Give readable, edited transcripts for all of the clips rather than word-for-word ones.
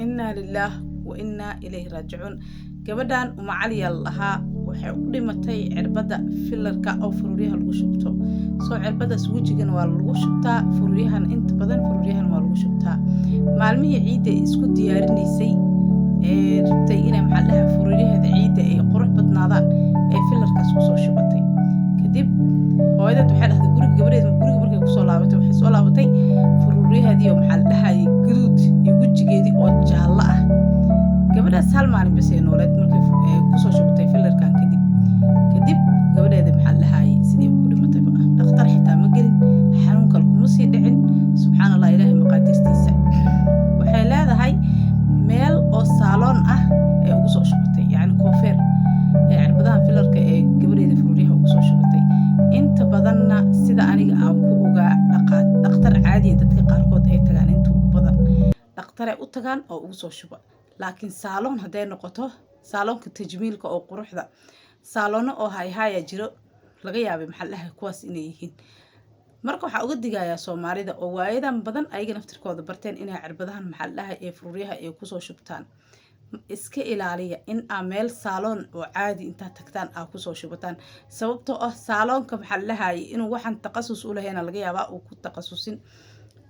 inaa lilaah wa innaa ilayhi raajicuun. Gabadhan Uma Cali yaa lahaa waxay u dhimatay cirbada filarka oo faruuryaha lagu shubto. Soo cirbadaas wejigana waa lagu shubtaa, faruuryahan inta badan faruuryahan waa lagu shubtaa. Maalmihii ciidda ay isku diyaarinaysay ee rabtay inay faruuryaheeda ciidda ay qurux badnaadaan ee filarkaas ku soo shubatay. Kadib hooyadad waxay dhahday guriga markay ku soo laabatay waxay soo laabatay faruuryaheedii oo gaduud iyo wejigeedii oo jaallo ah. Gabadhaas hal maalin bas ay nooleed markay ku soo shubatay filarkan kadib gabadheeda sidii ugu dhimatay dhakhtar xitaa ma gelin, xanuun kale kuma sii dhicin. Subxaanallah, ilaahay maqaadirtiisa. Waxay leedahay meel oo saaloon ah ee ugu soo shubatay, yacni koofeer ee cirbadaha filarka ee gabadheeda faruuryaha ugu soo shubatay. Inta badanna sida aniga aan ku ogaa dhakhtar caadi dadka qaarkood ay tagaan inta ugu badan dhakhtar ay u tagaan oo ugu soo shuba. Laakiin saaloon hadday noqoto saaloonka tajmiilka oo quruxda saaloono oo hayhaya jiro laga yaabay kuwaas inay yihiin. Marka waxaa uga digayaa Soomaalida oo waayadan badan ayaga naftirkooda barteen inay cirbadahan ee faruuryaha ay ku soo shubtaan. Iska ilaaliya in aa meel saaloon oo caadi intaa tagtaan aa ku soo shubataan, sababtoo ah saaloonka inuu waxaan taqasus u lahayn laga yaabaa uu ku taqasusin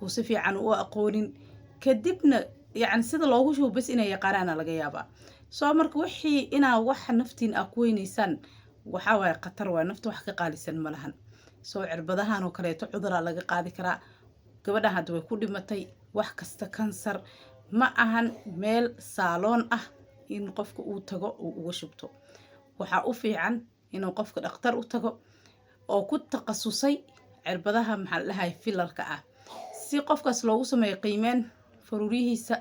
uu si fiican u aqoonin, kadibna yacni sida loogu shubo bas inay yaqaanaana laga yaabaa. Soo marka wixii inaa wax naftiin aa ku weynaysaan waxaa waaye khatar waaye, nafta wax ka qaalisan ma lahan. Soo cirbadahan oo kaleeto cuduraa laga qaadi karaa. Gabadhan hadda way ku dhimatay wax kasta kansar ma ahan meel saaloon ah in qofka uu tago uu uga shubto. Waxaa u fiican inuu qofka dhakhtar u tago oo ku taqasusay cirbadaha filarka ah, si qofkaas loogu sameeyo qiimeen faruuryihiisa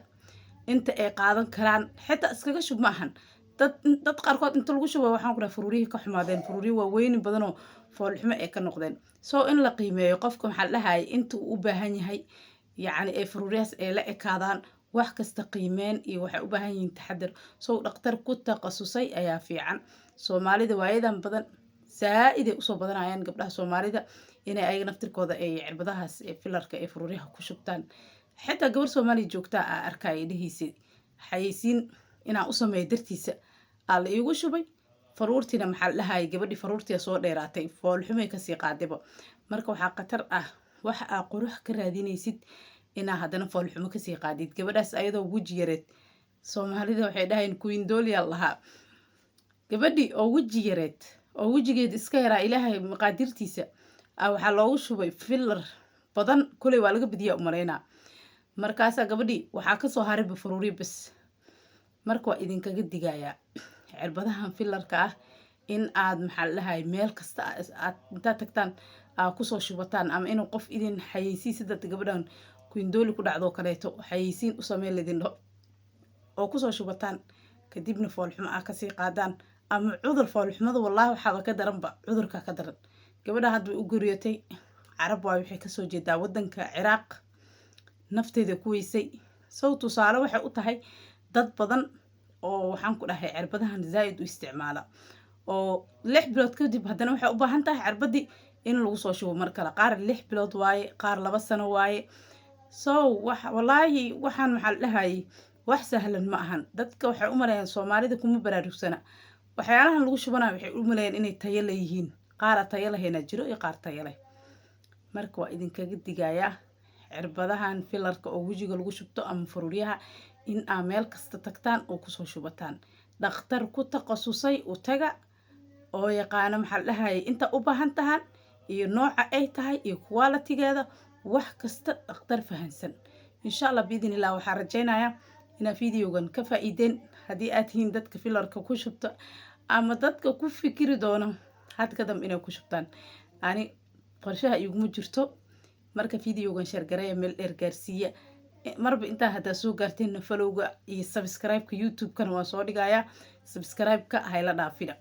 inta ay qaadan karaan. Xitaa iskaga shub ma ahan dad qaarkood inta lagu shubo waxaan ku dhahay faruuryihi ka xumaadeen, faruuryo waaweyn badanoo foolxumo ay ka noqdeen. Soo in la qiimeeyo qofka inta uu u baahan yahay, yacni ee faruuryahaas ay la ekaadaan wax kasta qiimeen iyo waxay u baahan yihiin taxaddar. Soo dhakhtar ku taqasusay ayaa fiican. Soomaalida waayadan badan zaaid ay usoo badanayaan gabdhaha Soomaalida inay ayaga naftirkooda ay cirbadahaas ee filarka ee faruuryaha ku shubtaan. Xitaa gabar Soomaaliya joogta aa arkay dhihiisi xayeysiin inaa u sameeyo dartiisa aa la iigu shubay faruurtina gabadhii faruurtiya soo dheeraatay foolxumay kasii qaadayba. Marka waxaa khatar ah wax aa qurux ka raadinaysid inaa haddana foolxumo kasii qaadid. Gabadhaas ayadoo weji yareed, Soomaalida waxay dhahayeen Queen Dolia lahaa, gabadhii oo weji yareed oo wejigeeda iska yaraa ilaahay maqaadirtiisa waxaa loogu shubay filar badan, kuley waa laga badiyaa u maleynaa. Markaasaa gabadhii waxaa kasoo harayba faruuryo bas. Marka waa idinkaga digayaa cirbadahan filarka ah in aad meel kasta aad intaa tagtaan aa ku soo shubataan, ama inuu qof idin xayeysiin sida gabadhan Queen Dolia ku dhacdo kaleeto xayeysiin u samee ledin dhaho oo ku soo shubataan, kadibna foolxumo aa kasii qaadaan ama cudur. Foolxumada wallaahi waxaa ka daranba cudurka ka daran. Gabadhan hadda way u geeriyootay, carab waaye, waxay kasoo jeedaa wadanka Ciraaq, nafteeda ku weysay. Soo tusaale waxay u tahay dad badan oo waxaan ku dhahay cirbadahan zaaid u isticmaala oo 6 bilood kadib haddana waxay u baahan tahay cirbadii in lagu soo shubo mar kale. Qaar 6 bilood waaye, qaar 2 sano waaye. Soo wallaahi waxaan wax sahlan ma ahan. Dadka waxay u maleeyaan Soomaalida kuma baraarugsana waxyaalahan lagu shubanayo, waxay u maleeyaan inay tayo leeyihiin. Qaar tayo lahayn jiro iyo qaar tayo leh. Marka waa idinkaga digayaa cirbadahan filarka oo wejiga lagu shubto ama faruuryaha in aa meel kasta tagtaan oo ku soo shubataan. Dhakhtar ku taqasusay u taga oo yaqaano inta u baahan tahan iyo nooca ay tahay iyo quality-geeda wax kasta dhakhtar fahansan. Insha Allah biidhnillah waxaan rajaynayaa inaad videogan ka faa'iideen haddii aad tihiin dadka filarka ku shubta ama dadka ku fikiri doono had kadam inay ku shubtaan. Ani qorshaha iguma jirto. Marka videogan share gareeya, meel dheer gaarsiiya. Marba intaa haddaa soo gaarteen followga iyo subscribe-ka YouTube-kana waa soo dhigayaa. Subscribe-ka hayla dhaafina.